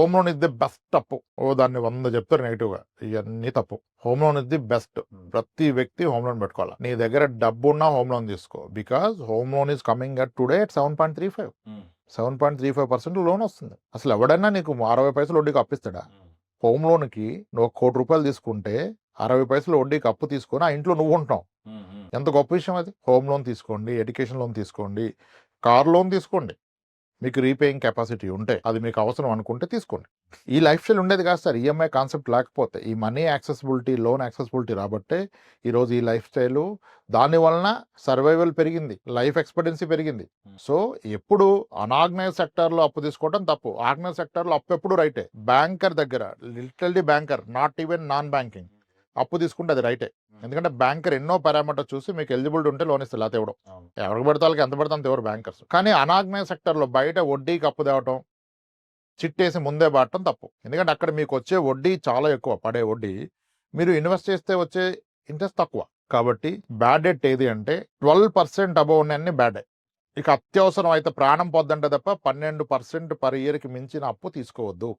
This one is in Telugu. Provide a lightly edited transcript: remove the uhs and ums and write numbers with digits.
Home loan is the best తప్పు. దాన్ని 100 చెప్తారు నెగిటివ్గా, ఇవన్నీ తప్పు. Home loan is the best. ప్రతి వ్యక్తి హోమ్ లోన్ పెట్టుకోవాలి. నీ దగ్గర డబ్బు ఉన్నా హోమ్ లోన్ తీసుకో. Because home loan is coming at today at 7.35. 7.35% loan వస్తుంది. అసలు ఎవడైనా నీకు 60 పైసలు వడ్డీకి అప్పిస్తాడా? హోమ్ లోన్కి నువ్వు 1 కోటి రూపాయలు తీసుకుంటే 60 పైసలు వడ్డీకి అప్పు తీసుకొని ఆ ఇంట్లో నువ్వు ఉంటావు. ఎంత గొప్ప విషయం అది. హోమ్ లోన్ తీసుకోండి, ఎడ్యుకేషన్ లోన్ తీసుకోండి, కార్ లోన్ తీసుకోండి. మీకు రీపేయింగ్ కెపాసిటీ ఉంటే, అది మీకు అవసరం అనుకుంటే తీసుకోండి. ఈ లైఫ్ స్టైల్ ఉండేది కాదు సార్ ఈఎంఐ కాన్సెప్ట్ లేకపోతే. ఈ మనీ యాక్సెసిబిలిటీ, లోన్ యాక్సెసిబిలిటీ రాబట్టే ఈరోజు ఈ లైఫ్ స్టైలు. దాని వలన సర్వైవల్ పెరిగింది, లైఫ్ ఎక్స్పెక్టెన్సీ పెరిగింది. సో ఎప్పుడు అనార్గనైజ్ సెక్టార్లో అప్పు తీసుకోవడం తప్పు, ఆర్గనైజ్ సెక్టార్లో అప్పు ఎప్పుడు రైటే. బ్యాంకర్ దగ్గర, literally banker, not even non banking, అప్పు తీసుకుంటే అది రైటే. ఎందుకంటే బ్యాంకర్ ఎన్నో పారామీటర్ చూసి మీకు ఎలిజిబిలిటీ ఉంటే లోన్ ఇస్తారు, లేకపోతే ఇవ్వడం. ఎవరికి పడితే వాళ్ళకి ఎంత పడితే అంత ఎవరు బ్యాంకర్స్. కానీ అనార్గనైజ్ సెక్టర్లో బయట వడ్డీకి అప్పు తేవటం, చిట్టేసి ముందే బాటం తప్పు. ఎందుకంటే అక్కడ మీకు వచ్చే వడ్డీ చాలా ఎక్కువ, పడే వడ్డీ. మీరు ఇన్వెస్ట్ చేస్తే వచ్చే ఇంట్రెస్ట్ తక్కువ. కాబట్టి బ్యాడ్ డెట్ ఏది అంటే 12% అబౌవ్ ఉన్నాయన్ని బ్యాడ్ డెట్. ఇక అత్యవసరం అయితే ప్రాణం పొద్దంటే తప్ప 12% పర్ ఇయర్కి మించిన అప్పు తీసుకోవద్దు.